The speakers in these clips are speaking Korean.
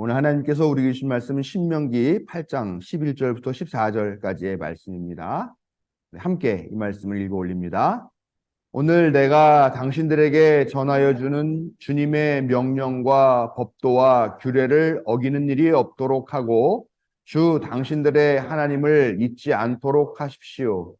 오늘 하나님께서 우리에게 주신 말씀은 신명기 8장 11절부터 14절까지의 말씀입니다. 함께 이 말씀을 읽어 올립니다. 오늘 내가 당신들에게 전하여 주는 주님의 명령과 법도와 규례를 어기는 일이 없도록 하고 주 당신들의 하나님을 잊지 않도록 하십시오.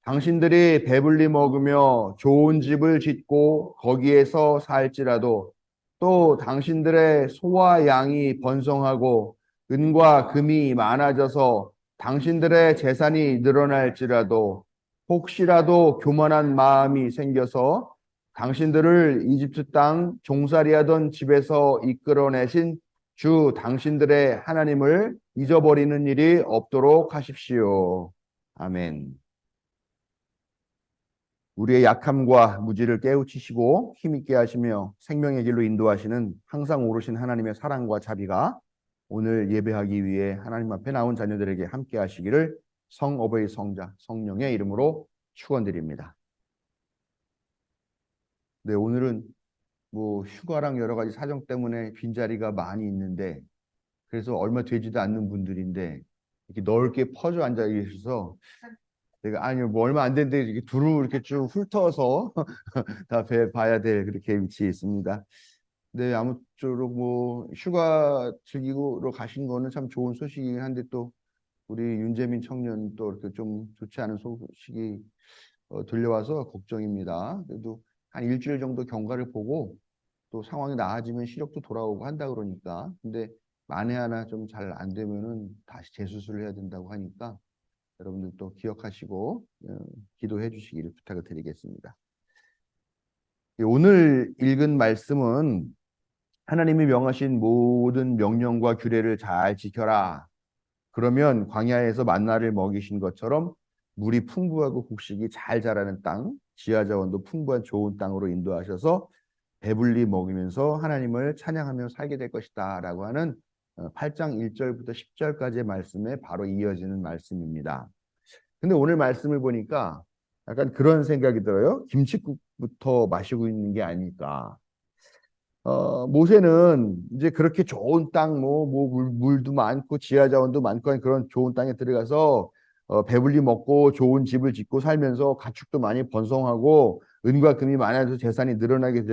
당신들이 배불리 먹으며 좋은 집을 짓고 거기에서 살지라도 또 당신들의 소와 양이 번성하고 은과 금이 많아져서 당신들의 재산이 늘어날지라도 혹시라도 교만한 마음이 생겨서 당신들을 이집트 땅 종살이하던 집에서 이끌어내신 주 당신들의 하나님을 잊어버리는 일이 없도록 하십시오. 아멘. 우리의 약함과 무지를 깨우치시고 힘있게 하시며 생명의 길로 인도하시는 항상 오르신 하나님의 사랑과 자비가 오늘 예배하기 위해 하나님 앞에 나온 자녀들에게 함께 하시기를 성어버이 성자 성령의 이름으로 축원드립니다. 네, 오늘은 휴가랑 여러 가지 사정 때문에 빈자리가 많이 있는데 그래서 얼마 되지도 않는 분들인데 이렇게 넓게 퍼져 앉아 계셔서 내가 얼마 안 됐는데 이렇게 두루 이렇게 쭉 훑어서 다 봐야 될 그렇게 위치에 있습니다. 네, 아무쪼록 휴가 즐기러 가신 거는 참 좋은 소식이긴 한데 또 우리 윤재민 청년 또 이렇게 좀 좋지 않은 소식이 들려와서 걱정입니다. 그래도 한 일주일 정도 경과를 보고 또 상황이 나아지면 시력도 돌아오고 한다 그러니까. 근데 만에 하나 좀 잘 안 되면은 다시 재수술을 해야 된다고 하니까 여러분들 또 기억하시고 기도해 주시기를 부탁을 드리겠습니다. 오늘 읽은 말씀은 하나님이 명하신 모든 명령과 규례를 잘 지켜라. 그러면 광야에서 만나를 먹이신 것처럼 물이 풍부하고 곡식이 잘 자라는 땅, 지하자원도 풍부한 좋은 땅으로 인도하셔서 배불리 먹이면서 하나님을 찬양하며 살게 될 것이다 라고 하는 8장 1절부터 10절까지의 말씀에 바로 이어지는 말씀입니다. 근데 오늘 말씀을 보니까 약간 그런 생각이 들어요. 김칫국부터 마시고 있는 게 아닐까. 모세는 이제 그렇게 좋은 땅, 물도 많고 지하자원도 많고 그런 좋은 땅에 들어가서 배불리 먹고 좋은 집을 짓고 살면서 가축도 많이 번성하고 은과 금이 많아져서 재산이 늘어나게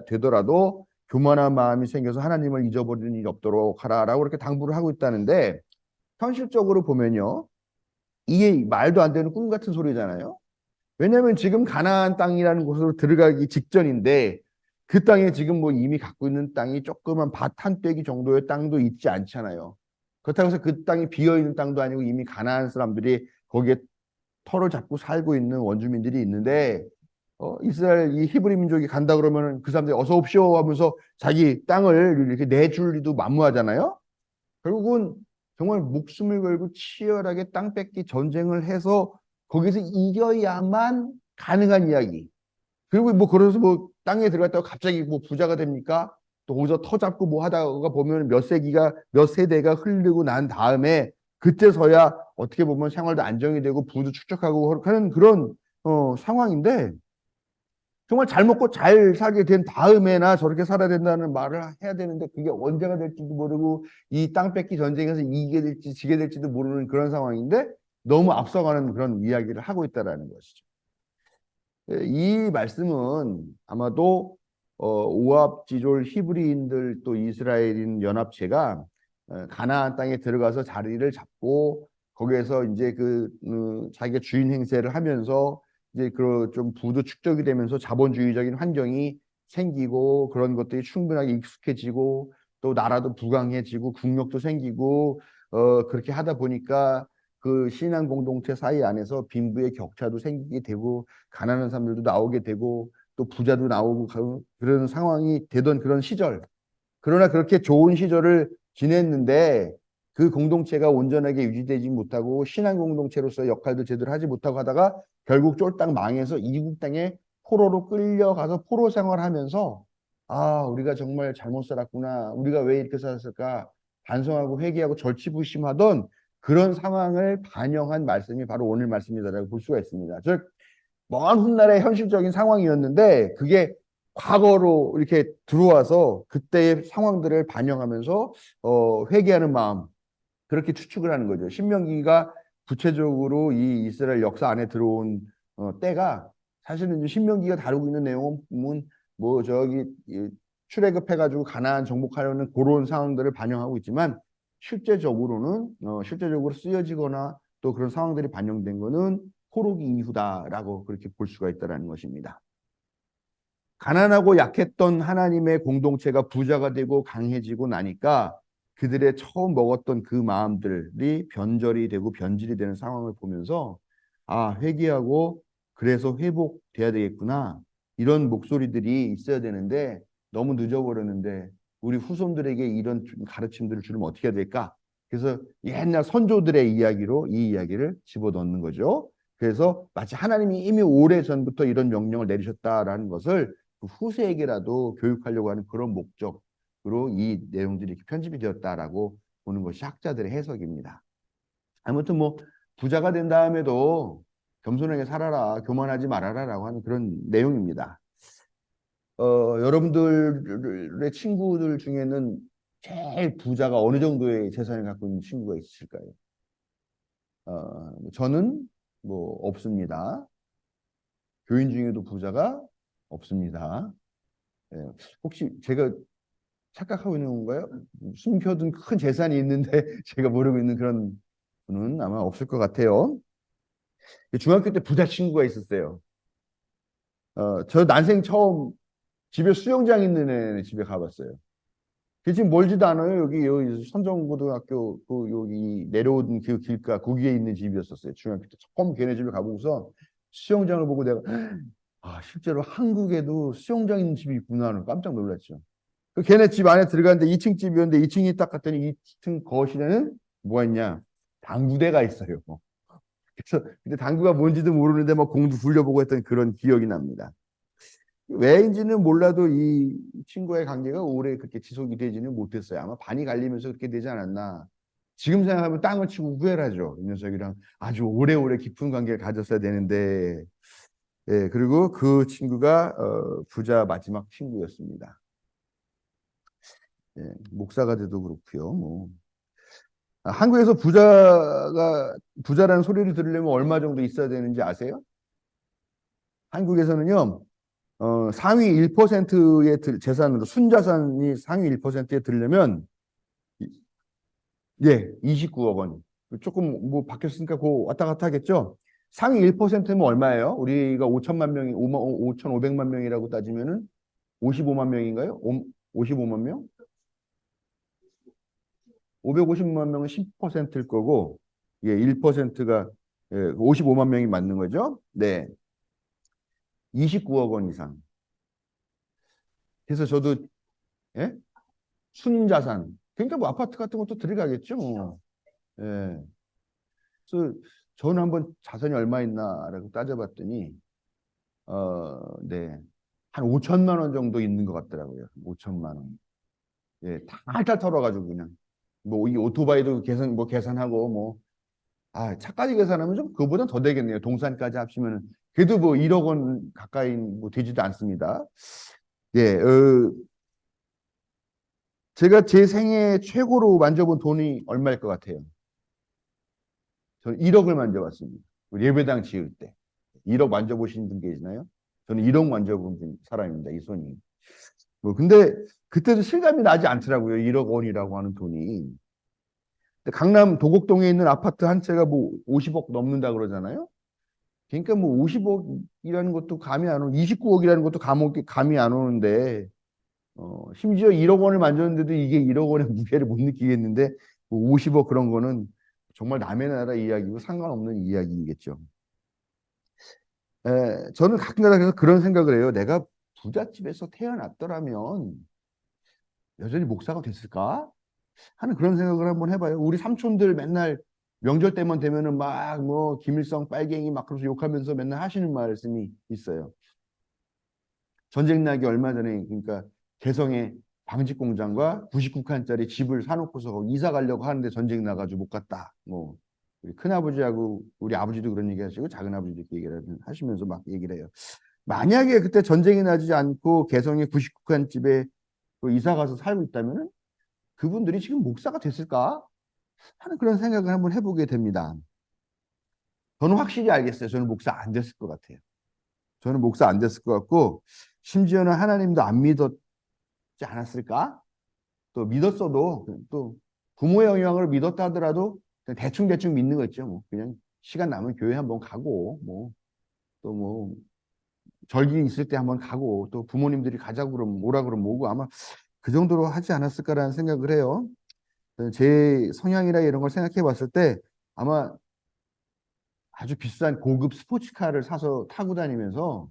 되더라도 교만한 마음이 생겨서 하나님을 잊어버리는 일이 없도록 하라라고 그렇게 당부를 하고 있다는데 현실적으로 보면요. 이게 말도 안 되는 꿈 같은 소리잖아요. 왜냐하면 지금 가나안 땅이라는 곳으로 들어가기 직전인데 그 땅에 지금 이미 갖고 있는 땅이 조그만 밭 한 빼기 정도의 땅도 있지 않잖아요. 그렇다고 해서 그 땅이 비어있는 땅도 아니고 이미 가나안 사람들이 거기에 터를 잡고 살고 있는 원주민들이 있는데 이스라엘 이 히브리 민족이 간다 그러면 그 사람들이 어서 옵시오 하면서 자기 땅을 이렇게 내줄 리도 만무하잖아요. 결국은 정말 목숨을 걸고 치열하게 땅 뺏기 전쟁을 해서 거기서 이겨야만 가능한 이야기. 그리고 그래서 땅에 들어갔다가 갑자기 부자가 됩니까? 또 거기서 터 잡고 하다가 보면 몇 세대가 흐르고 난 다음에 그때서야 어떻게 보면 생활도 안정이 되고 부도 축적하고 하는 그런 상황인데 정말 잘 먹고 잘 살게 된 다음에나 저렇게 살아야 된다는 말을 해야 되는데 그게 언제가 될지도 모르고 이 땅 뺏기 전쟁에서 이기게 될지 지게 될지도 모르는 그런 상황인데 너무 앞서가는 그런 이야기를 하고 있다라는 것이죠. 이 말씀은 아마도 오합지졸 히브리인들 또 이스라엘인 연합체가 가나안 땅에 들어가서 자리를 잡고 거기에서 이제 자기가 주인 행세를 하면서 이제 좀 부도 축적이 되면서 자본주의적인 환경이 생기고 그런 것들이 충분하게 익숙해지고 또 나라도 부강해지고 국력도 생기고 그렇게 하다 보니까 그 신앙 공동체 사이 안에서 빈부의 격차도 생기게 되고 가난한 사람들도 나오게 되고 또 부자도 나오고 그런 상황이 되던 그런 시절. 그러나 그렇게 좋은 시절을 지냈는데 그 공동체가 온전하게 유지되지 못하고 신앙 공동체로서 역할도 제대로 하지 못하고 하다가 결국 쫄딱 망해서 이국 땅에 포로로 끌려가서 포로 생활하면서 우리가 정말 잘못 살았구나. 우리가 왜 이렇게 살았을까? 반성하고 회개하고 절치부심하던 그런 상황을 반영한 말씀이 바로 오늘 말씀이다라고 볼 수가 있습니다. 즉 먼 훗날의 현실적인 상황이었는데 그게 과거로 이렇게 들어와서 그때의 상황들을 반영하면서 회개하는 마음 그렇게 추측을 하는 거죠. 신명기가 구체적으로 이 이스라엘 역사 안에 들어온 때가 사실은 이제 신명기가 다루고 있는 내용은 뭐 저기 출애굽해가지고 가나안 정복하려는 그런 상황들을 반영하고 있지만 실제적으로 쓰여지거나 또 그런 상황들이 반영된 거는 포로기 이후다라고 그렇게 볼 수가 있다라는 것입니다. 가난하고 약했던 하나님의 공동체가 부자가 되고 강해지고 나니까 그들의 처음 먹었던 그 마음들이 변절이 되고 변질이 되는 상황을 보면서 아, 회개하고 그래서 회복돼야 되겠구나. 이런 목소리들이 있어야 되는데 너무 늦어버렸는데 우리 후손들에게 이런 가르침들을 주면 어떻게 해야 될까? 그래서 옛날 선조들의 이야기로 이 이야기를 집어넣는 거죠. 그래서 마치 하나님이 이미 오래 전부터 이런 명령을 내리셨다라는 것을 그 후세에게라도 교육하려고 하는 그런 목적으로 이 내용들이 이렇게 편집이 되었다라고 보는 것이 학자들의 해석입니다. 아무튼 뭐 부자가 된 다음에도 겸손하게 살아라, 교만하지 말아라라고 하는 그런 내용입니다. 여러분들의 친구들 중에는 제일 부자가 어느 정도의 재산을 갖고 있는 친구가 있으실까요? 저는 뭐 없습니다. 교인 중에도 부자가 없습니다. 예, 혹시 제가 착각하고 있는 건가요? 숨겨둔 큰 재산이 있는데 제가 모르고 있는 그런 분은 아마 없을 것 같아요. 중학교 때 부자 친구가 있었어요. 저 난생 처음 집에 수영장 있는 애 집에 가봤어요. 그 지금 멀지도 않아요. 여기 선정고등학교 그 여기 내려오던 그 길가 거기에 있는 집이었었어요. 중학교 때 처음 걔네 집에 가보고서 수영장을 보고 내가 아 실제로 한국에도 수영장 있는 집이 있구나 깜짝 놀랐죠. 그 걔네 집 안에 들어갔는데 2층 집이었는데 2층이 딱 갔더니 2층 거실에는 뭐가 있냐? 당구대가 있어요. 그래서 근데 당구가 뭔지도 모르는데 막 공도 굴려보고 했던 그런 기억이 납니다. 왜인지는 몰라도 이 친구의 관계가 오래 그렇게 지속이 되지는 못했어요. 아마 반이 갈리면서 그렇게 되지 않았나. 지금 생각하면 땅을 치고 후회하죠. 이 녀석이랑 아주 오래오래 깊은 관계를 가졌어야 되는데. 예, 그리고 그 친구가 부자 마지막 친구였습니다. 예, 목사가 돼도 그렇고요. 뭐 한국에서 부자라는 소리를 들으려면 얼마 정도 있어야 되는지 아세요? 한국에서는요. 상위 1%의 재산으로 순자산이 상위 1%에 들려면 예, 29억 원. 조금 뭐 바뀌었으니까 그 왔다 갔다 하겠죠. 상위 1%면 얼마예요? 우리가 5천만 명이 5,500만 명이라고 따지면은 55만 명인가요? 55만 명? 550만 명은 10%일 거고 예, 1%가 예, 55만 명이 맞는 거죠. 네. 29억 원 이상. 그래서 저도 예? 순자산. 그러니까 뭐 아파트 같은 것도 들어가겠죠. 뭐. 예. 그래서 저는 한번 자산이 얼마 있나라고 따져봤더니 네. 한 5천만 원 정도 있는 것 같더라고요. 5천만 원. 예, 탈탈 털어가지고 그냥 뭐 이 오토바이도 계산하고 뭐 차까지 계산하면 좀 그거보다 더 되겠네요. 동산까지 합치면은 그래도 뭐 1억 원 가까이 뭐 되지도 않습니다. 예, 제가 제 생애 최고로 만져본 돈이 얼마일 것 같아요? 저는 1억을 만져봤습니다. 예배당 지을 때. 1억 만져보신 분 계시나요? 저는 1억 만져본 사람입니다. 이 손이. 뭐 근데 그때도 실감이 나지 않더라고요. 1억 원이라고 하는 돈이. 강남 도곡동에 있는 아파트 한 채가 뭐 50억 넘는다 그러잖아요. 그러니까 뭐 50억이라는 것도 감이 안 오고 29억이라는 것도 감이 안 오는데 심지어 1억 원을 만졌는데도 이게 1억 원의 무게를 못 느끼겠는데 뭐 50억 그런 거는 정말 남의 나라 이야기고 상관없는 이야기겠죠. 저는 가끔가다 그래서 그런 생각을 해요. 내가 부잣집에서 태어났더라면 여전히 목사가 됐을까? 하는 그런 생각을 한번 해봐요. 우리 삼촌들 맨날 명절 때만 되면은 막 뭐 김일성 빨갱이 막 그러면서 욕하면서 맨날 하시는 말씀이 있어요. 전쟁 나기 얼마 전에 그러니까 개성에 방직 공장과 99칸짜리 집을 사놓고서 이사 가려고 하는데 전쟁 나가지고 못 갔다. 뭐 우리 큰아버지하고 우리 아버지도 그런 얘기 하시고 작은 아버지도 이렇게 얘기를 하시면서 막 얘기를 해요. 만약에 그때 전쟁이 나지 않고 개성의 99칸 집에 이사 가서 살고 있다면 그분들이 지금 목사가 됐을까 하는 그런 생각을 한번 해보게 됩니다. 저는 확실히 알겠어요. 저는 목사 안 됐을 것 같아요. 저는 목사 안 됐을 것 같고 심지어는 하나님도 안 믿었지 않았을까? 또 믿었어도 또 부모의 영향을 믿었다 하더라도 대충 믿는 거 있죠. 뭐 그냥 시간 나면 교회 한번 가고 뭐 또 뭐 절기 있을 때 한번 가고 또 부모님들이 가자고 그러면 오라 그러면 오고 아마 그 정도로 하지 않았을까라는 생각을 해요. 제 성향이나 이런 걸 생각해 봤을 때 아마 아주 비싼 고급 스포츠카를 사서 타고 다니면서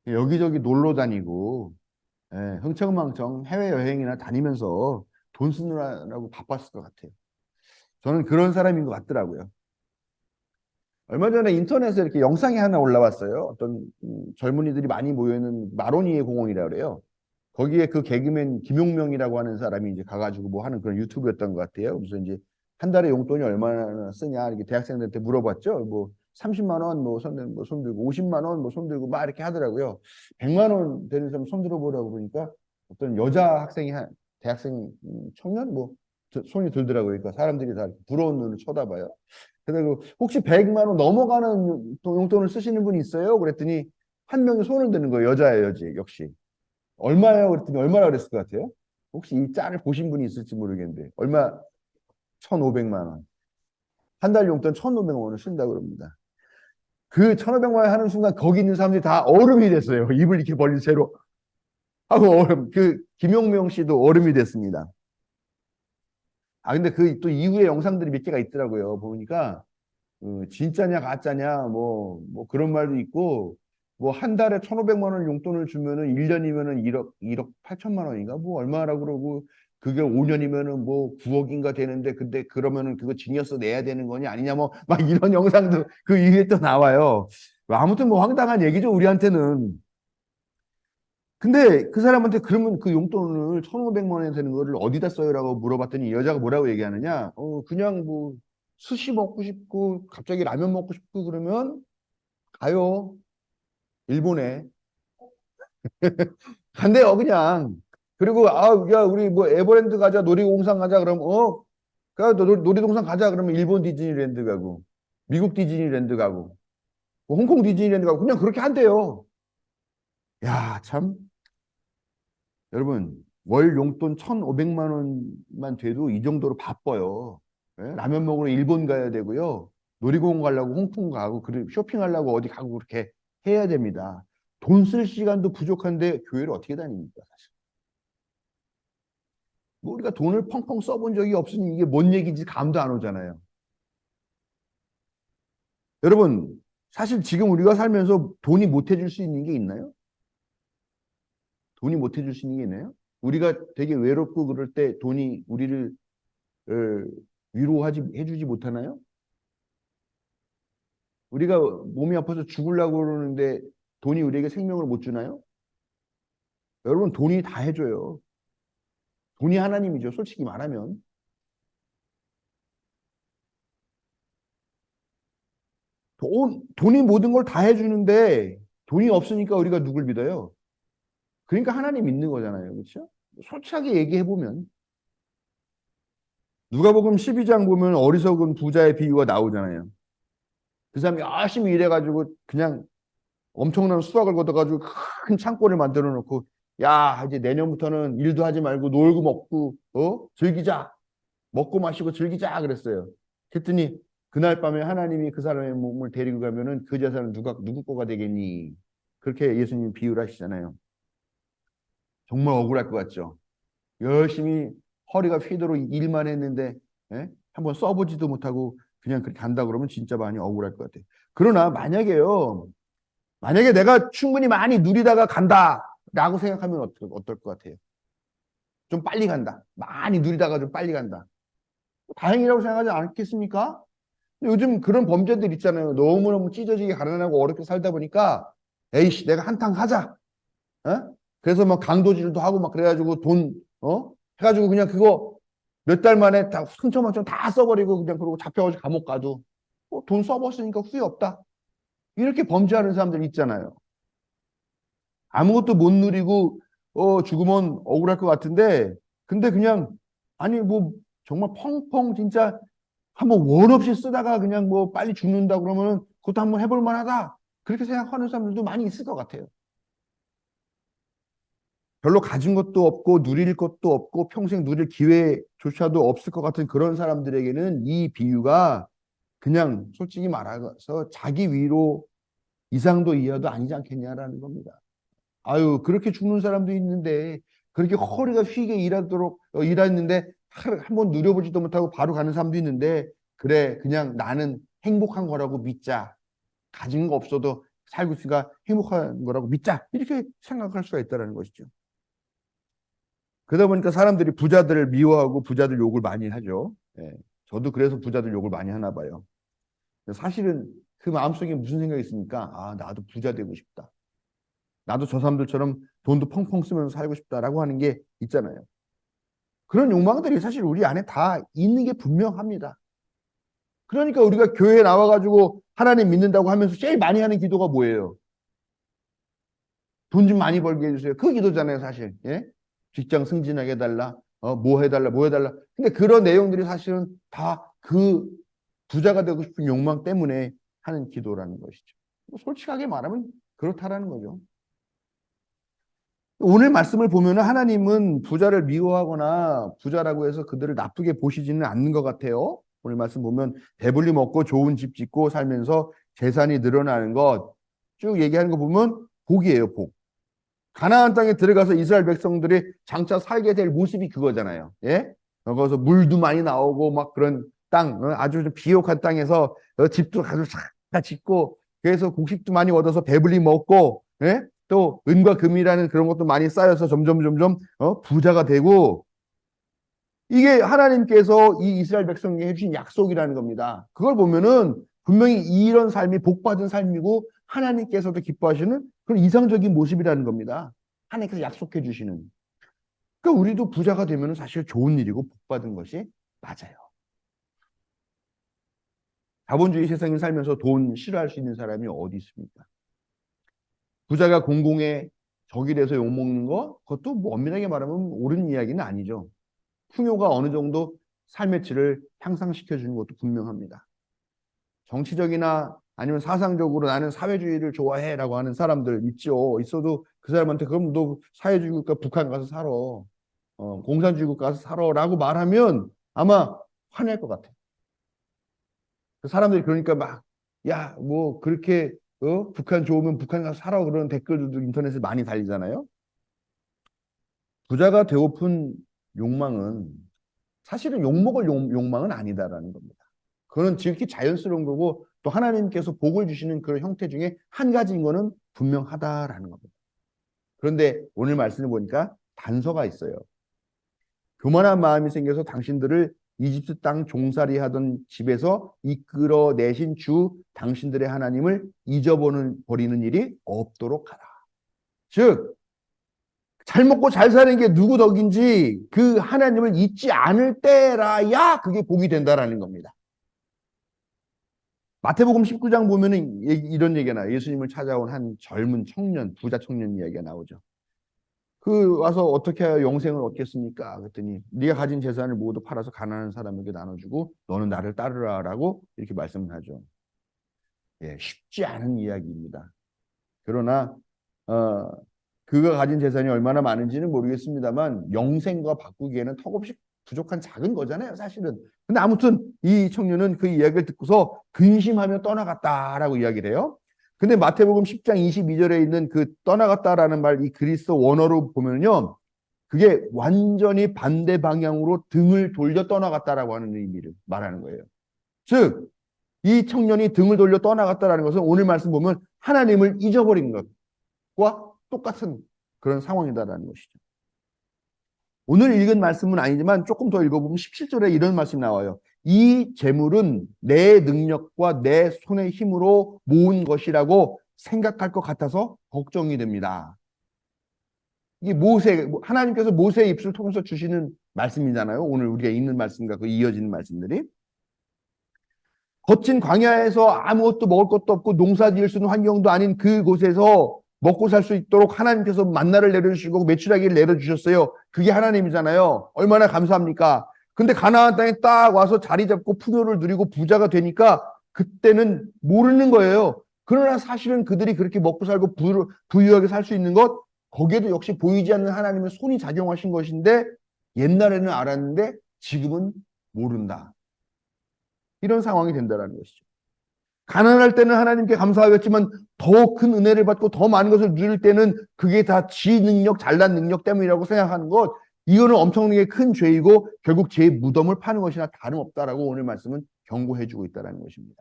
여기저기 놀러 다니고 예, 흥청망청 해외여행이나 다니면서 돈 쓰느라고 바빴을 것 같아요. 저는 그런 사람인 것 같더라고요. 얼마 전에 인터넷에 이렇게 영상이 하나 올라왔어요. 어떤 젊은이들이 많이 모여있는 마로니에 공원이라고 그래요. 거기에 그 개그맨 김용명이라고 하는 사람이 이제 가가지고 뭐 하는 그런 유튜브였던 것 같아요. 그래서 이제 한 달에 용돈이 얼마나 쓰냐 이렇게 대학생들한테 물어봤죠. 뭐 30만 원 뭐 손 들고 50만 원 뭐 손 들고 막 이렇게 하더라고요. 100만 원 되는 사람 손 들어보라고 그러니까 어떤 여자 학생이 대학생 청년 뭐 손이 들더라고요. 그러니까 사람들이 다 부러운 눈을 쳐다봐요. 그리고 혹시 100만 원 넘어가는 용돈을 쓰시는 분이 있어요? 그랬더니 한 명이 손을 드는 거예요. 여자예요, 여지 역시. 얼마예요? 그랬더니 얼마나 그랬을 것 같아요? 혹시 이 짤을 보신 분이 있을지 모르겠는데 얼마? 1,500만 원. 한 달 용돈 1,500만 원을 쓴다고 그럽니다. 그 1,500만 원 하는 순간 거기 있는 사람들이 다 얼음이 됐어요. 입을 이렇게 벌린 채로 하고 얼음. 그 김용명 씨도 얼음이 됐습니다. 아 근데 그 또 이후에 영상들이 몇 개가 있더라고요. 보니까 진짜냐 가짜냐 뭐 그런 말도 있고 뭐 한 달에 1,500만 원 용돈을 주면은 1년이면은 1억 8천만 원인가 뭐 얼마라고 그러고 그게 5년이면은 뭐 9억인가 되는데 근데 그러면은 그거 증여세 내야 되는 거냐 아니냐 뭐 막 이런 영상도 그 이후에 또 나와요. 아무튼 뭐 황당한 얘기죠 우리한테는. 근데 그 사람한테 그러면 그 용돈을 1,500만 원이 되는 거를 어디다 써요라고 물어봤더니 여자가 뭐라고 얘기하느냐? 그냥 뭐 스시 먹고 싶고 갑자기 라면 먹고 싶고 그러면 가요. 일본에. 간대요, 그냥. 그리고 야, 우리 뭐 에버랜드 가자, 놀이공원 가자 그러면 놀이동산 가자 그러면 일본 디즈니랜드 가고 미국 디즈니랜드 가고 뭐 홍콩 디즈니랜드 가고 그냥 그렇게 한대요. 야, 참. 여러분, 월 용돈 1,500만 원만 돼도 이 정도로 바빠요. 예? 라면 먹으러 일본 가야 되고요. 놀이공원 가려고 홍콩 가고, 그리고 쇼핑하려고 어디 가고 그렇게 해야 됩니다. 돈 쓸 시간도 부족한데 교회를 어떻게 다닙니까, 사실. 뭐 우리가 돈을 펑펑 써본 적이 없으니 이게 뭔 얘기인지 감도 안 오잖아요. 여러분, 사실 지금 우리가 살면서 돈이 못 해줄 수 있는 게 있나요? 돈이 못 해줄 수 있는 게 있나요? 우리가 되게 외롭고 그럴 때 돈이 우리를 어, 위로하지 해주지 못하나요? 우리가 몸이 아파서 죽으려고 그러는데 돈이 우리에게 생명을 못 주나요? 여러분 돈이 다 해줘요. 돈이 하나님이죠. 솔직히 말하면 돈이 모든 걸 다 해주는데 돈이 없으니까 우리가 누굴 믿어요? 그러니까 하나님 믿는 거잖아요. 그렇죠? 솔직하게 얘기해 보면 누가복음 12장 보면 어리석은 부자의 비유가 나오잖아요. 그 사람이 열심히 일해가지고 그냥 엄청난 수확을 거둬가지고 큰 창고를 만들어 놓고 야 이제 내년부터는 일도 하지 말고 놀고 먹고 즐기자 먹고 마시고 즐기자 그랬어요. 그랬더니 그날 밤에 하나님이 그 사람의 몸을 데리고 가면은 그 재산은 누구 거가 되겠니? 그렇게 예수님 비유를 하시잖아요. 정말 억울할 것 같죠. 열심히 허리가 휘도록 일만 했는데 예? 한번 써보지도 못하고 그냥 그렇게 간다 그러면 진짜 많이 억울할 것 같아요. 그러나 만약에 내가 충분히 많이 누리다가 간다라고 생각하면 어떨 것 같아요? 좀 빨리 간다. 많이 누리다가 좀 빨리 간다. 다행이라고 생각하지 않겠습니까? 요즘 그런 범죄들 있잖아요. 너무너무 찢어지게 가난하고 어렵게 살다 보니까 에이씨 내가 한탕 하자. 어? 그래서 막 강도질도 하고 막 그래가지고 해가지고 그냥 그거 몇 달 만에 다 흥청망청 다 써버리고 그냥 그러고 잡혀가지고 감옥 가도 돈 써봤으니까 후회 없다. 이렇게 범죄하는 사람들 있잖아요. 아무것도 못 누리고 죽으면 억울할 것 같은데 근데 그냥 아니 뭐 정말 펑펑 진짜 한번 원 없이 쓰다가 그냥 뭐 빨리 죽는다 그러면 그것도 한번 해볼 만하다. 그렇게 생각하는 사람들도 많이 있을 것 같아요. 별로 가진 것도 없고 누릴 것도 없고 평생 누릴 기회조차도 없을 것 같은 그런 사람들에게는 이 비유가 그냥 솔직히 말해서 자기 위로 이상도 이하도 아니지 않겠냐라는 겁니다. 아유, 그렇게 죽는 사람도 있는데, 그렇게 허리가 휘게 일하도록, 일했는데, 한번 누려보지도 못하고 바로 가는 사람도 있는데, 그래, 그냥 나는 행복한 거라고 믿자. 가진 거 없어도 살고 있으니까 행복한 거라고 믿자. 이렇게 생각할 수가 있다는 것이죠. 그러다 보니까 사람들이 부자들을 미워하고 부자들 욕을 많이 하죠. 예. 저도 그래서 부자들 욕을 많이 하나 봐요. 사실은 그 마음속에 무슨 생각이 있습니까? 아, 나도 부자 되고 싶다. 나도 저 사람들처럼 돈도 펑펑 쓰면서 살고 싶다라고 하는 게 있잖아요. 그런 욕망들이 사실 우리 안에 다 있는 게 분명합니다. 그러니까 우리가 교회에 나와가지고 하나님 믿는다고 하면서 제일 많이 하는 기도가 뭐예요? 돈 좀 많이 벌게 해주세요. 그 기도잖아요, 사실. 예? 직장 승진하게 해달라. 뭐 해달라, 뭐 해달라. 근데 그런 내용들이 사실은 다 그 부자가 되고 싶은 욕망 때문에 하는 기도라는 것이죠. 솔직하게 말하면 그렇다라는 거죠. 오늘 말씀을 보면 하나님은 부자를 미워하거나 부자라고 해서 그들을 나쁘게 보시지는 않는 것 같아요. 오늘 말씀 보면 배불리 먹고 좋은 집 짓고 살면서 재산이 늘어나는 것 쭉 얘기하는 거 보면 복이에요, 복. 가나안 땅에 들어가서 이스라엘 백성들이 장차 살게 될 모습이 그거잖아요. 예? 거기서 물도 많이 나오고 막 그런 땅, 아주 좀 비옥한 땅에서 집도 아주 잘 짓고 그래서 곡식도 많이 얻어서 배불리 먹고 예? 또 은과 금이라는 그런 것도 많이 쌓여서 점점 부자가 되고 이게 하나님께서 이 이스라엘 백성에게 해주신 약속이라는 겁니다. 그걸 보면은 분명히 이런 삶이 복받은 삶이고 하나님께서도 기뻐하시는 그런 이상적인 모습이라는 겁니다. 하나님께서 약속해 주시는. 그러니까 우리도 부자가 되면 사실 좋은 일이고 복받은 것이 맞아요. 자본주의 세상에 살면서 돈 싫어할 수 있는 사람이 어디 있습니까? 부자가 공공의 적이 돼서 욕먹는 거 그것도 뭐 엄밀하게 말하면 옳은 이야기는 아니죠. 풍요가 어느 정도 삶의 질을 향상시켜 주는 것도 분명합니다. 정치적이나 아니면 사상적으로 나는 사회주의를 좋아해라고 하는 사람들 있죠. 있어도 그 사람한테 그럼 너 사회주의 국가 북한 가서 살아. 공산주의 국가 가서 살아라고 말하면 아마 화낼 것 같아. 그 사람들이 그러니까 막 야, 뭐 그렇게 북한 좋으면 북한 가서 살아 그러는 댓글들도 인터넷에 많이 달리잖아요. 부자가 되고픈 욕망은 사실은 욕먹을 욕망은 아니다라는 겁니다. 그건 지극히 자연스러운 거고 또 하나님께서 복을 주시는 그런 형태 중에 한 가지인 거는 분명하다라는 겁니다. 그런데 오늘 말씀을 보니까 단서가 있어요. 교만한 마음이 생겨서 당신들을 이집트 땅 종살이 하던 집에서 이끌어내신 주 당신들의 하나님을 잊어버리는 일이 없도록 하라. 즉, 잘 먹고 잘 사는 게 누구 덕인지 그 하나님을 잊지 않을 때라야 그게 복이 된다라는 겁니다. 마태복음 19장 보면은 이런 얘기가 나와요. 예수님을 찾아온 한 젊은 청년, 부자 청년 이야기가 나오죠. 그 와서 어떻게 하여 영생을 얻겠습니까? 그랬더니 네가 가진 재산을 모두 팔아서 가난한 사람에게 나눠주고 너는 나를 따르라라고 이렇게 말씀을 하죠. 예, 쉽지 않은 이야기입니다. 그러나 어, 그가 가진 재산이 얼마나 많은지는 모르겠습니다만 영생과 바꾸기에는 턱없이 부족한 작은 거잖아요, 사실은. 근데 아무튼 이 청년은 그 이야기를 듣고서 근심하며 떠나갔다라고 이야기를 해요. 근데 마태복음 10장 22절에 있는 그 떠나갔다라는 말, 이 그리스 원어로 보면요. 그게 완전히 반대 방향으로 등을 돌려 떠나갔다라고 하는 의미를 말하는 거예요. 즉, 이 청년이 등을 돌려 떠나갔다라는 것은 오늘 말씀 보면 하나님을 잊어버린 것과 똑같은 그런 상황이다라는 것이죠. 오늘 읽은 말씀은 아니지만 조금 더 읽어보면 17절에 이런 말씀이 나와요. 이 재물은 내 능력과 내 손의 힘으로 모은 것이라고 생각할 것 같아서 걱정이 됩니다. 이게 하나님께서 모세의 입술을 통해서 주시는 말씀이잖아요. 오늘 우리가 읽는 말씀과 그 이어지는 말씀들이. 거친 광야에서 아무것도 먹을 것도 없고 농사 지을 수 있는 환경도 아닌 그곳에서 먹고 살 수 있도록 하나님께서 만나를 내려주시고 메추라기를 내려주셨어요. 그게 하나님이잖아요. 얼마나 감사합니까? 근데 가나안 땅에 딱 와서 자리 잡고 풍요를 누리고 부자가 되니까 그때는 모르는 거예요. 그러나 사실은 그들이 그렇게 먹고 살고 부유하게 살 수 있는 것, 거기에도 역시 보이지 않는 하나님의 손이 작용하신 것인데 옛날에는 알았는데 지금은 모른다. 이런 상황이 된다는 것이죠. 가난할 때는 하나님께 감사하겠지만 더 큰 은혜를 받고 더 많은 것을 누릴 때는 그게 다 지 능력, 잘난 능력 때문이라고 생각하는 것, 이거는 엄청나게 큰 죄이고 결국 죄의 무덤을 파는 것이나 다름없다라고 오늘 말씀은 경고해주고 있다는 것입니다.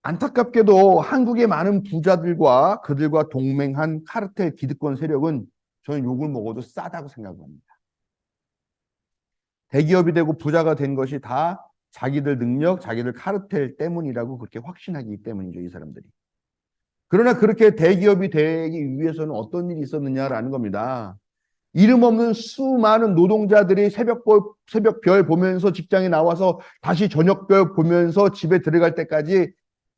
안타깝게도 한국의 많은 부자들과 그들과 동맹한 카르텔 기득권 세력은 저는 욕을 먹어도 싸다고 생각합니다. 대기업이 되고 부자가 된 것이 다 자기들 능력, 자기들 카르텔 때문이라고 그렇게 확신하기 때문이죠, 이 사람들이. 그러나 그렇게 대기업이 되기 위해서는 어떤 일이 있었느냐라는 겁니다. 이름 없는 수많은 노동자들이 새벽별 보면서 직장에 나와서 다시 저녁별 보면서 집에 들어갈 때까지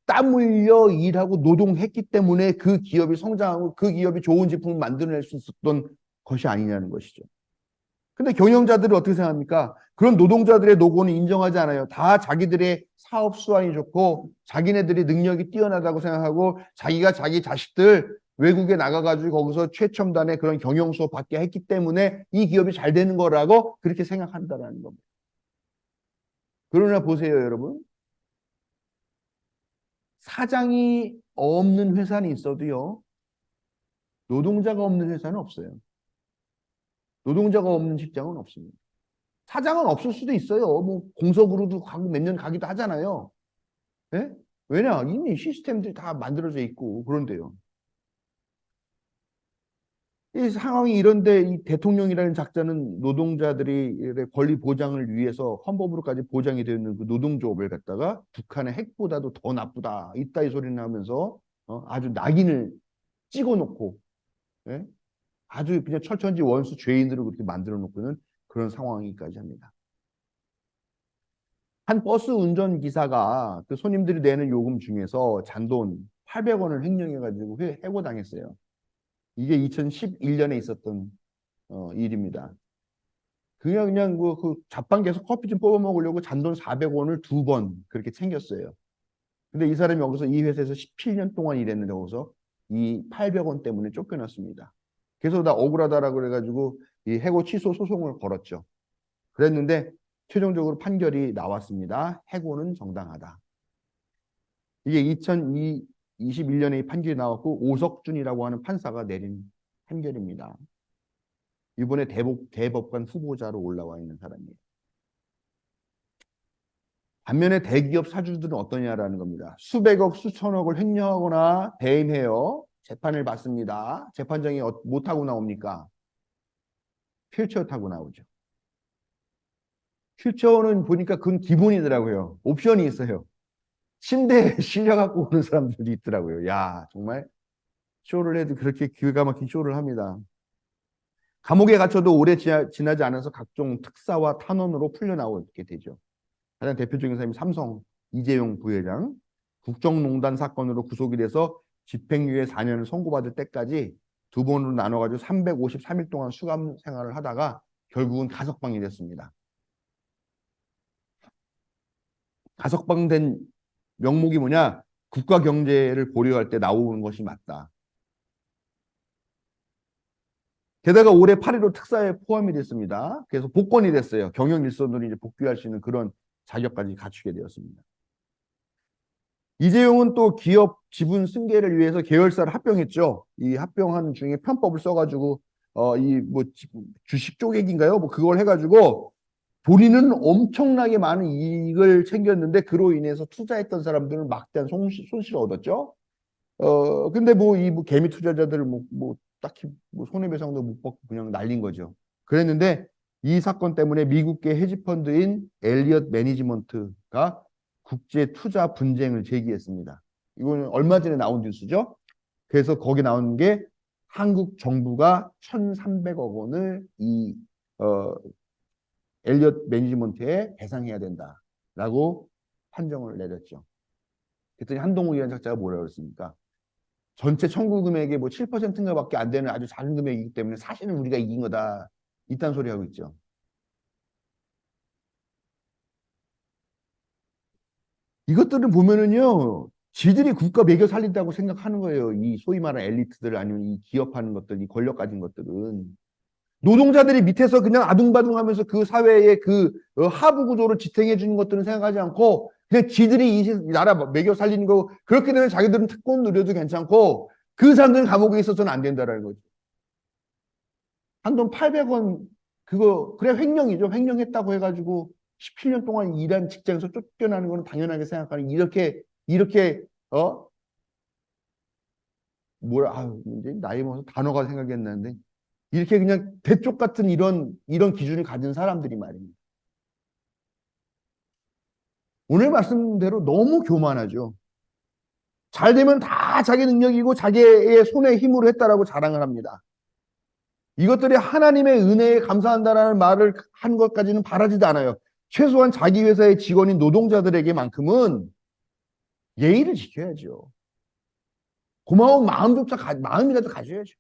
땀 흘려 일하고 노동했기 때문에 그 기업이 성장하고 그 기업이 좋은 제품을 만들어낼 수 있었던 것이 아니냐는 것이죠. 근데 경영자들은 어떻게 생각합니까? 그런 노동자들의 노고는 인정하지 않아요. 다 자기들의 사업 수완이 좋고 자기네들이 능력이 뛰어나다고 생각하고 자기가 자기 자식들 외국에 나가가지고 거기서 최첨단의 그런 경영 수업 받게 했기 때문에 이 기업이 잘 되는 거라고 그렇게 생각한다는 겁니다. 그러나 보세요, 여러분. 사장이 없는 회사는 있어도요, 노동자가 없는 회사는 없어요. 노동자가 없는 직장은 없습니다. 사장은 없을 수도 있어요. 뭐 공석으로도 가고 몇 년 가기도 하잖아요. 예? 왜냐? 이미 시스템들이 다 만들어져 있고 그런데요. 이 상황이 이런데 이 대통령이라는 작자는 노동자들의 권리 보장을 위해서 헌법으로까지 보장이 되어 있는 그 노동조업을 갖다가 북한의 핵보다도 더 나쁘다. 이따위 소리를 하면서 아주 낙인을 찍어놓고, 예? 아주 그냥 철천지 원수 죄인으로 그렇게 만들어 놓고는 그런 상황이까지 합니다. 한 버스 운전기사가 그 손님들이 내는 요금 중에서 잔돈 800원을 횡령해가지고 해고당했어요. 이게 2011년에 있었던 일입니다. 그냥 그 자판기에서 커피 좀 뽑아 먹으려고 잔돈 400원을 두 번 그렇게 챙겼어요. 근데 이 사람이 여기서 이 회사에서 17년 동안 일했는데 거기서 이 800원 때문에 쫓겨났습니다. 그래서 나 억울하다라고 그래가지고 이 해고 취소 소송을 걸었죠. 그랬는데 최종적으로 판결이 나왔습니다. 해고는 정당하다. 이게 2021년에 이 판결이 나왔고 오석준이라고 하는 판사가 내린 판결입니다. 이번에 대법관 후보자로 올라와 있는 사람이에요. 반면에 대기업 사주들은 어떠냐라는 겁니다. 수백억, 수천억을 횡령하거나 배임해요. 재판을 받습니다. 재판장이 뭐 타고 나옵니까? 휠체어 타고 나오죠. 휠체어는 보니까 그건 기본이더라고요. 옵션이 있어요. 침대에 실려갖고 오는 사람들이 있더라고요. 야, 정말 쇼를 해도 그렇게 기가 막힌 쇼를 합니다. 감옥에 갇혀도 오래 지나지 않아서 각종 특사와 탄원으로 풀려나오게 되죠. 가장 대표적인 사람이 삼성 이재용 부회장. 국정농단 사건으로 구속이 돼서 집행유예 4년을 선고받을 때까지 두 번으로 나눠가지고 353일 동안 수감 생활을 하다가 결국은 가석방이 됐습니다. 가석방된 명목이 뭐냐? 국가 경제를 고려할 때 나오는 것이 맞다. 게다가 올해 8.15 특사에 포함이 됐습니다. 그래서 복권이 됐어요. 경영 일선으로 이제 복귀할 수 있는 그런 자격까지 갖추게 되었습니다. 이재용은 또 기업 지분 승계를 위해서 계열사를 합병했죠. 이 합병한 중에 편법을 써가지고 이 뭐 주식 쪼개기인가요? 뭐 그걸 해가지고 본인은 엄청나게 많은 이익을 챙겼는데 그로 인해서 투자했던 사람들은 막대한 손실을 얻었죠. 근데 뭐 이 뭐 개미 투자자들을 뭐 딱히 뭐 손해배상도 못 받고 그냥 날린 거죠. 그랬는데 이 사건 때문에 미국계 헤지펀드인 엘리엇 매니지먼트가 국제 투자 분쟁을 제기했습니다. 이거는 얼마 전에 나온 뉴스죠. 그래서 거기 나온 게 한국 정부가 1,300억 원을 이 엘리엇 매니지먼트에 배상해야 된다라고 판정을 내렸죠. 그랬더니 한동훈 위원 작자가 뭐라고 그랬습니까? 전체 청구 금액의 뭐 7%인가밖에 안 되는 아주 작은 금액이기 때문에 사실은 우리가 이긴 거다. 이딴 소리 하고 있죠. 이것들을 보면은요, 지들이 국가 매겨 살린다고 생각하는 거예요. 이 소위 말하는 엘리트들 아니면 이 기업하는 것들, 이 권력 가진 것들은. 노동자들이 밑에서 그냥 아둥바둥하면서 그 사회의 그 하부 구조를 지탱해 주는 것들은 생각하지 않고 그냥 지들이 이 나라 매겨 살리는 거 그렇게 되면 자기들은 특권 누려도 괜찮고 그 사람들은 감옥에 있어서는 안 된다라는 거죠. 한돈 800원 그거 그래 횡령이죠. 횡령했다고 해가지고 17년 동안 일한 직장에서 쫓겨나는 거는 당연하게 생각하는 이렇게 뭐라 이제 나이 먹어서 단어가 생각이 안 나는데 이렇게 그냥 대쪽 같은 이런 기준을 가진 사람들이 말입니다. 오늘 말씀대로 너무 교만하죠. 잘 되면 다 자기 능력이고 자기의 손에 힘으로 했다라고 자랑을 합니다. 이것들이 하나님의 은혜에 감사한다라는 말을 한 것까지는 바라지도 않아요. 최소한 자기 회사의 직원인 노동자들에게만큼은 예의를 지켜야죠. 고마운 마음이라도 가져야죠.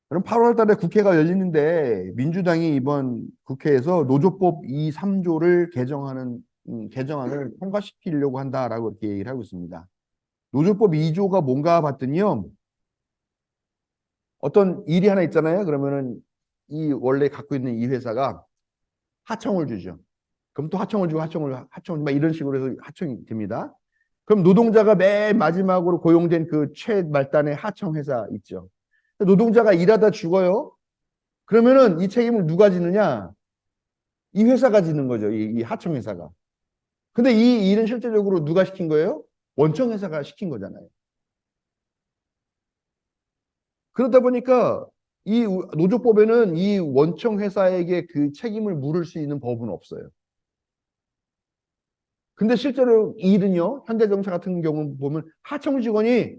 그럼 8월 달에 국회가 열리는데 민주당이 이번 국회에서 노조법 2, 3조를 개정안을 통과시키려고 한다라고 이렇게 얘기를 하고 있습니다. 노조법 2조가 뭔가 봤더니요. 어떤 일이 하나 있잖아요. 그러면은 이 원래 갖고 있는 이 회사가 하청을 주죠. 그럼 또 하청을 주고 하청을 막 이런 식으로 해서 하청이 됩니다. 그럼 노동자가 맨 마지막으로 고용된 그 최말단의 하청 회사 있죠. 노동자가 일하다 죽어요. 그러면은 이 책임을 누가 지느냐? 이 회사가 지는 거죠. 이 하청 회사가. 근데 이 일은 실제적으로 누가 시킨 거예요? 원청 회사가 시킨 거잖아요. 그러다 보니까 이 노조법에는 이 원청 회사에게 그 책임을 물을 수 있는 법은 없어요. 근데 실제로 이 일은요, 현대자동차 같은 경우 보면 하청 직원이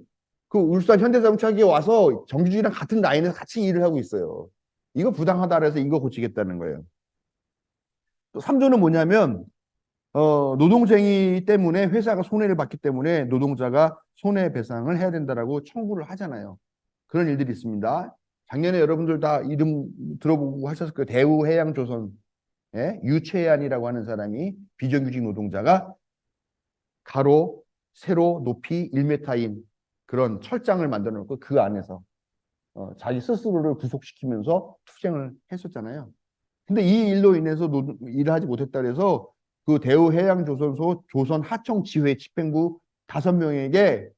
그 울산 현대자동차에 와서 정규직이랑 같은 라인에서 같이 일을 하고 있어요. 이거 부당하다 그래서 이거 고치겠다는 거예요. 또 3조는 뭐냐면 노동쟁이 때문에 회사가 손해를 봤기 때문에 노동자가 손해배상을 해야 된다라고 청구를 하잖아요. 그런 일들이 있습니다. 작년에 여러분들 다 이름 들어보고 하셨을 거예요. 대우해양조선 유채안이라고 하는 사람이 비정규직 노동자가 가로, 세로, 높이 1m인 그런 철장을 만들어 놓고 그 안에서 자기 스스로를 구속시키면서 투쟁을 했었잖아요. 근데 이 일로 인해서 일을 하지 못했다 그래서 그 대우해양조선소 조선 하청지회 집행부 5명에게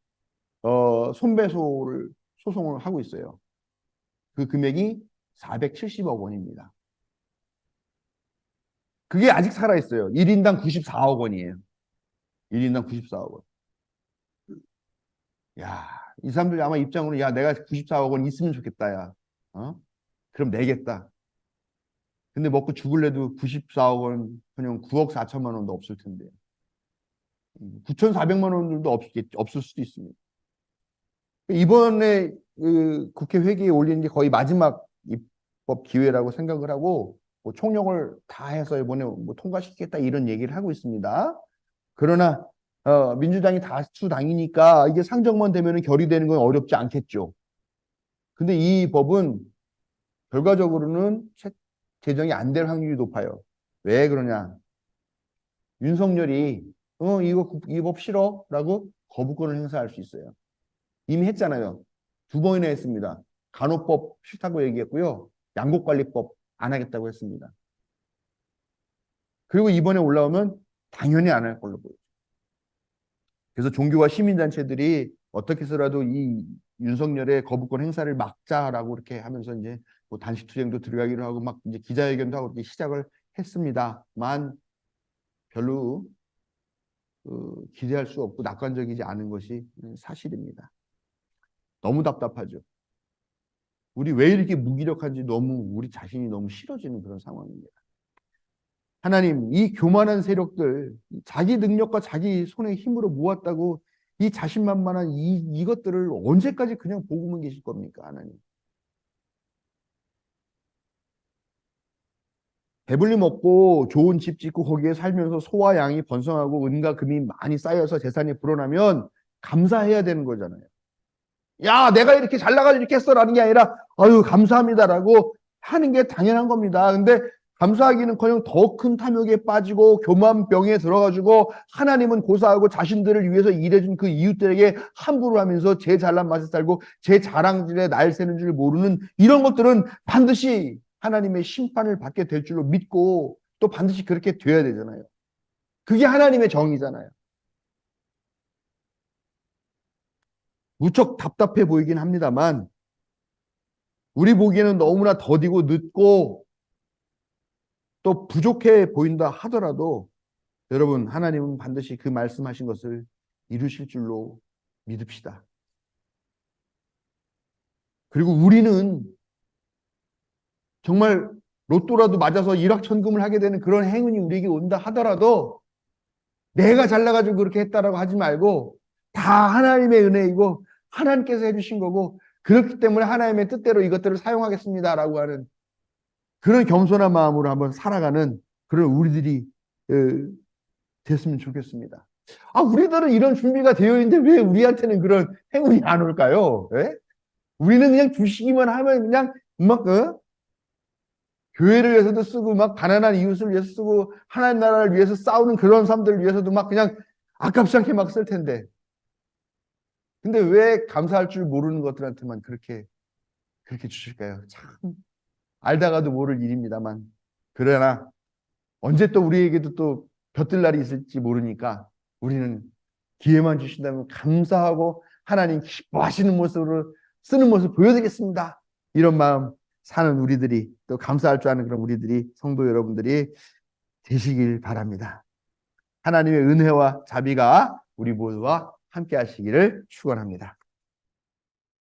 손배소를 소송을 하고 있어요. 그 금액이 470억 원입니다. 그게 아직 살아있어요. 1인당 94억 원이에요. 1인당 94억 원. 야, 이 사람들 아마 입장으로 야, 내가 94억 원 있으면 좋겠다, 야. 그럼 내겠다. 근데 먹고 죽을래도 94억 원, 그냥 9억 4천만 원도 없을 텐데. 9,400만 원도 없을 수도 있습니다. 이번에 그 국회 회기에 올리는 게 거의 마지막 입법 기회라고 생각을 하고 뭐 총력을 다해서 이번에 뭐 통과시키겠다 이런 얘기를 하고 있습니다. 그러나 민주당이 다수당이니까 이게 상정만 되면 결의되는 건 어렵지 않겠죠. 근데 이 법은 결과적으로는 제정이 안 될 확률이 높아요. 왜 그러냐? 윤석열이 이 법 싫어라고 거부권을 행사할 수 있어요. 이미 했잖아요. 2번이나 했습니다. 간호법 싫다고 얘기했고요. 양곡관리법 안 하겠다고 했습니다. 그리고 이번에 올라오면 당연히 안 할 걸로 보여요. 그래서 종교와 시민단체들이 어떻게 해서라도 이 윤석열의 거부권 행사를 막자라고 이렇게 하면서 이제 뭐 단식 투쟁도 들어가기로 하고 막 이제 기자회견도 하고 이렇게 시작을 했습니다만 별로 기대할 수 없고 낙관적이지 않은 것이 사실입니다. 너무 답답하죠. 우리 왜 이렇게 무기력한지 우리 자신이 너무 싫어지는 그런 상황입니다. 하나님, 이 교만한 세력들, 자기 능력과 자기 손의 힘으로 모았다고 이 자신만만한 이것들을 언제까지 그냥 보고만 계실 겁니까, 하나님? 배불리 먹고 좋은 집 짓고 거기에 살면서 소와 양이 번성하고 은과 금이 많이 쌓여서 재산이 불어나면 감사해야 되는 거잖아요. 야, 내가 이렇게 잘 나가서 이렇게 했어라는 게 아니라 아유, 감사합니다라고 하는 게 당연한 겁니다. 근데 감사하기는커녕 더 큰 탐욕에 빠지고 교만병에 들어가지고 하나님은 고사하고 자신들을 위해서 일해준 그 이웃들에게 함부로 하면서 제 잘난 맛에 살고 제 자랑질에 날 새는 줄 모르는 이런 것들은 반드시 하나님의 심판을 받게 될 줄로 믿고 또 반드시 그렇게 돼야 되잖아요. 그게 하나님의 정의잖아요. 무척 답답해 보이긴 합니다만 우리 보기에는 너무나 더디고 늦고 또 부족해 보인다 하더라도 여러분, 하나님은 반드시 그 말씀하신 것을 이루실 줄로 믿읍시다. 그리고 우리는 정말 로또라도 맞아서 일확천금을 하게 되는 그런 행운이 우리에게 온다 하더라도 내가 잘나가지고 그렇게 했다라고 하지 말고 다 하나님의 은혜이고 하나님께서 해주신 거고 그렇기 때문에 하나님의 뜻대로 이것들을 사용하겠습니다라고 하는 그런 겸손한 마음으로 한번 살아가는 그런 우리들이 됐으면 좋겠습니다. 아, 우리들은 이런 준비가 되어 있는데 왜 우리한테는 그런 행운이 안 올까요? 예? 우리는 그냥 주시기만 하면 그냥 막 교회를 위해서도 쓰고 막 가난한 이웃을 위해서 쓰고 하나님 나라를 위해서 싸우는 그런 사람들을 위해서도 막 그냥 아깝지 않게 막 쓸 텐데. 근데 왜 감사할 줄 모르는 것들한테만 그렇게 주실까요? 참 알다가도 모를 일입니다만. 그러나 언제 또 우리에게도 또 볕들 날이 있을지 모르니까 우리는 기회만 주신다면 감사하고 하나님 기뻐하시는 모습으로 쓰는 모습 보여드리겠습니다. 이런 마음 사는 우리들이 또 감사할 줄 아는 그런 우리들이 성도 여러분들이 되시길 바랍니다. 하나님의 은혜와 자비가 우리 모두와 함께 하시기를 축원합니다.